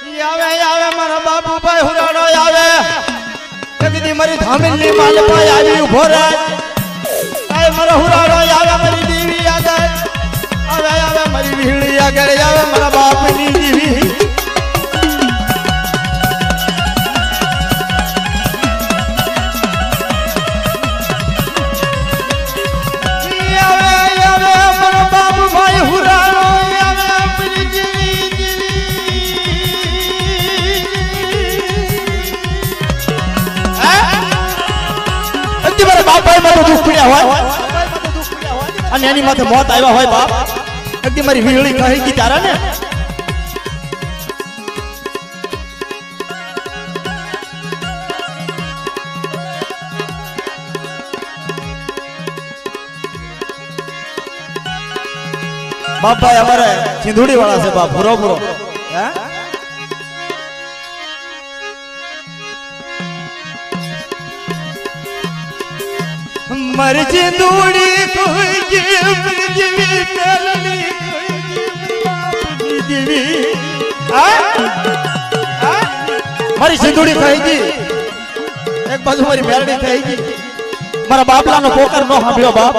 આવે આવે મારા બાપુ ભાઈ હુરાડો આવે કદી મારી ધામીની માલ પાય આવી ઉભો રહે આય મારા હુરાડો આવે મારી દેવી આગળ આવે મારી ભીડી આગળ આવે મારા બાપની દેવી અને એની માથે મોત આવ્યા હોય બાપ એકદી મારી વીરળી કહી ગઈ તારા ને બાપ ભાઈ અમારે સિંધુડી વાળા છે બાપ ભૂરો ભૂરો હે मर जिंदूड़ी कोई जीवी पेलनी कोई जीवी मारी सिंधुड़ी कहेगी एक बाजू मारी मेरड़ी कहेगी मारा बापला नो पोकर नो हांभ्यो बाप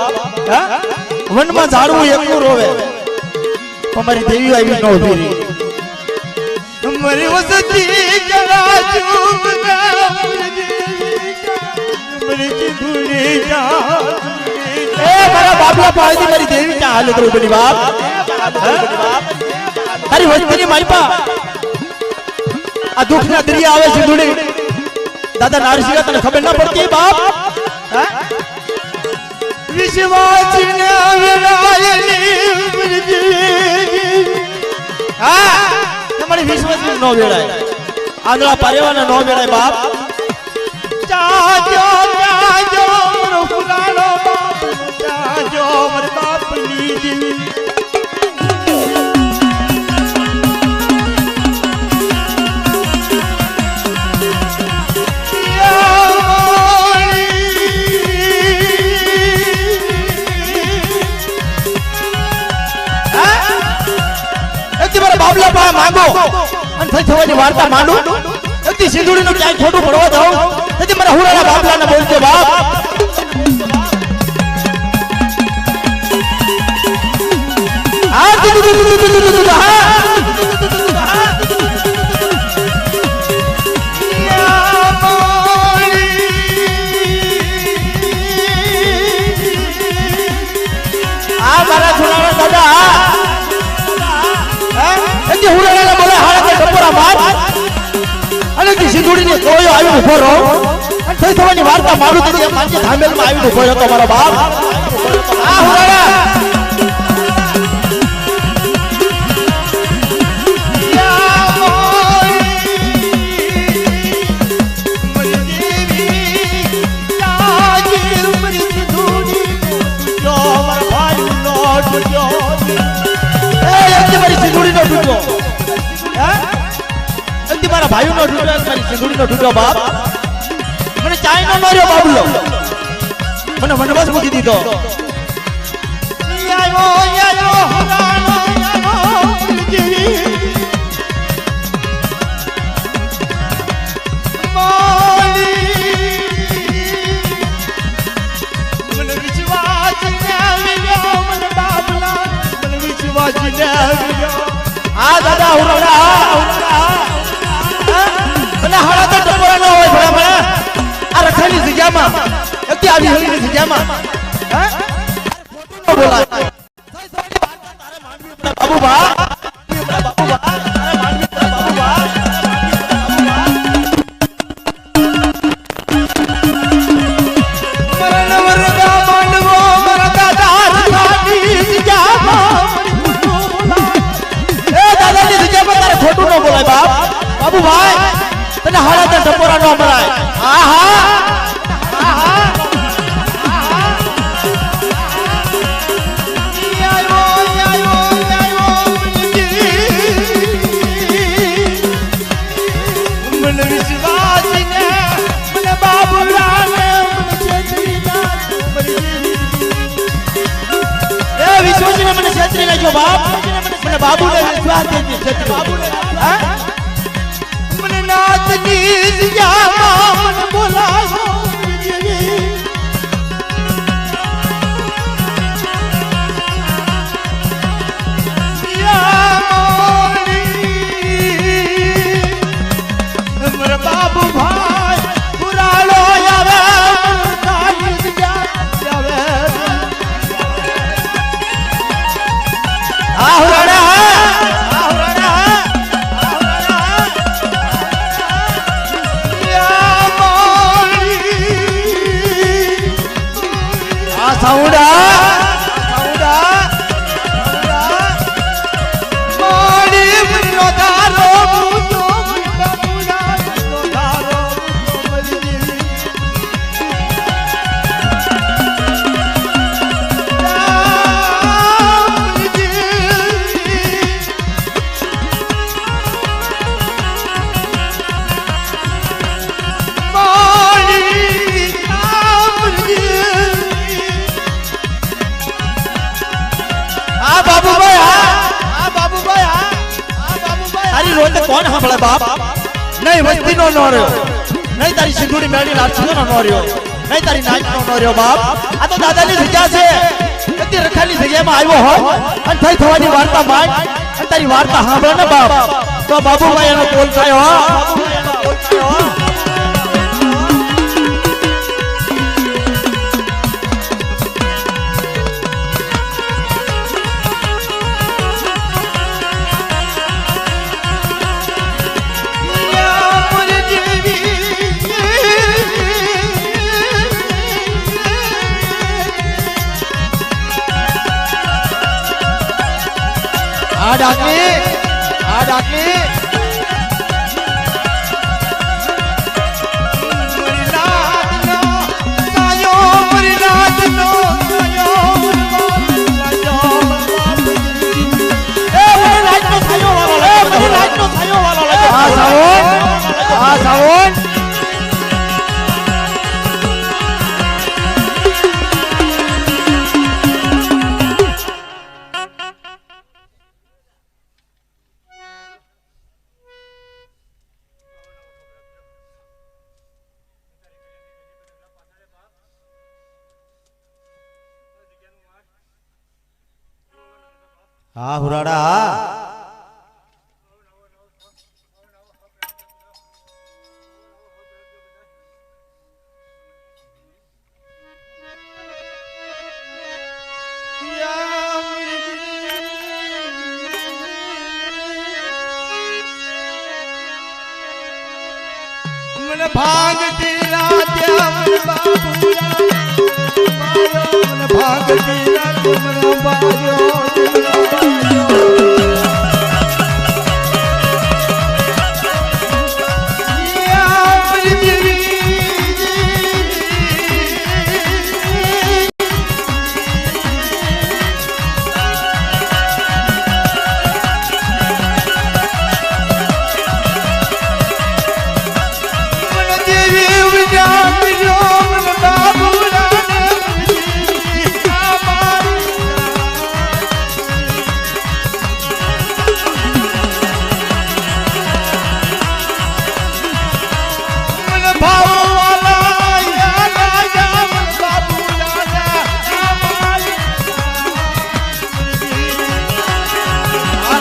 वन में झाड़ू एकू रोवे हमारी देवी आई नो उभी मरी वसती जरा चूप मारा बापला पाई थी मेरी देवी क्या हाल है बड़ी बाप अरे वही मारी पा आ दुख ना दरिया आवे सिंधुड़ी दादा नारसिंह तने खबर ना पड़ती है बाप विश्वास ने आवेलायनी हां तुम्हारी विश्वास में नो बेड़ा है आंधळा पारेवाना नो बेड़ा है बाप जाजो जाजो रो फुलालो बाप जाजो मर बाप नी देवी बाबला पा मांगो अन થઈ થવાની વાર્તા માંડો એથી સિંધુડીનો ક્યાંય ખોટું પડવા જાવ તેથી મારા હુરાના બાબલાને બોલજો બાપ આ મારા છુરાના દાદા એથી હુરાના બોલે હાડે ટપોરા માર અને કે સિંધુડીને કોયો આવી ઉભો રહો અને થઈ થવાની વાર્તા મારું તો માનજી ધામેલમાં આવી ઉભો હતો મારો બાપ આ હુરાના मारा भाई नो टूटो मारी सिंधुड़ी नो टूटो बाप मने चाय नो नर्यो बाबलो मने वनवास मूकी दीधो आयो आयो हुरानो आयो जीवी माली मन विश्वास ने आव्यो मन बाबला मन विश्वास ने आव्यो आ दादा हुराना અને હાડા તો ટપોરા ન હોય ભલા ભલા આ રખાની જગ્યામાં એથી આવી હોઈની જગ્યામાં હે ફોટો બોલાય તારે માંડવી બાબુ બા બાબુ બા તારે માંડવી બાબુ બા મરણ વરદા માંડવો મરદા દાદાની જગ્યામાં એ દાદાની જગ્યામાં તારે ખોટું ન બોલાય બાપ બાબુ ભાઈ तने हाड़ा तो टपोरा नो मराय आहा आहा आयो आयो आयो मन विश्वास ने मन बाबूला ने मन छेत्री ना ए विश्वास ने मन छेत्री ना जो बाप मन बाबू ने विश्वास दे छेत्री बाबू ने हां કોણ સાંભળે બાપ? નહીં વસ્તી નો રહ્યો, નહીં તારી સિંધુડી મેળી લાડછીનો નો રહ્યો, નહીં તારી નાચ નો રહ્યો બાપ. આ તો દાદાની જગ્યા છે, બધી રખાની જગ્યામાં આવ્યો હોય અને થઈ થવાની વાર્તા માંગ અને તારી વાર્તા સાંભળે ને બાપ તો બાબુભાઈ એનો કોલ થયો. બાબુભાઈ એનો કોલ થયો. આ ડાકી હા હુરાડા મને ભાગતી રાત્યા મને ભાગતી રાત્યા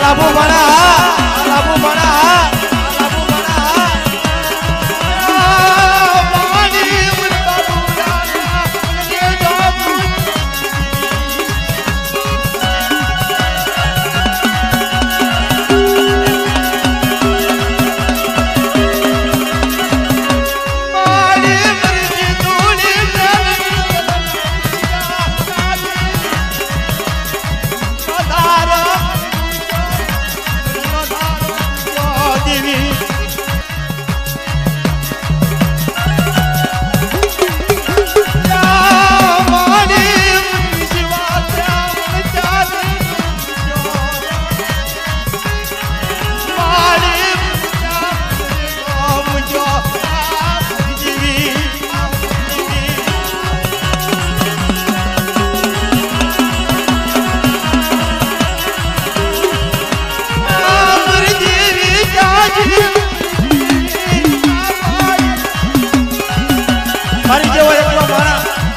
લાબુ બના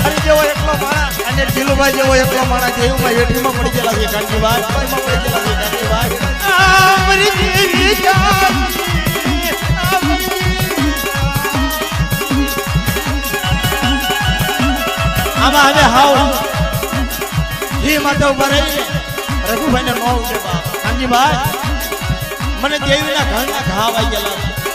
હરી જેવો એકલો માણસ અને જીલુભાઈ જેવો એકલો માણસ જેવું વેઠીમાં પડી ગયેલા છે કાંજીભાઈ વેઠીમાં પડી ગયેલા છે કાંજીભાઈ મારી દેવી આમાં હવે હાવ જી માથે ઉભા રહીને રઘુભાઈને નો ઉઠે બાપ કાંજીભાઈ મને દેવીના ઘરના ઘા વાઈ ગયેલા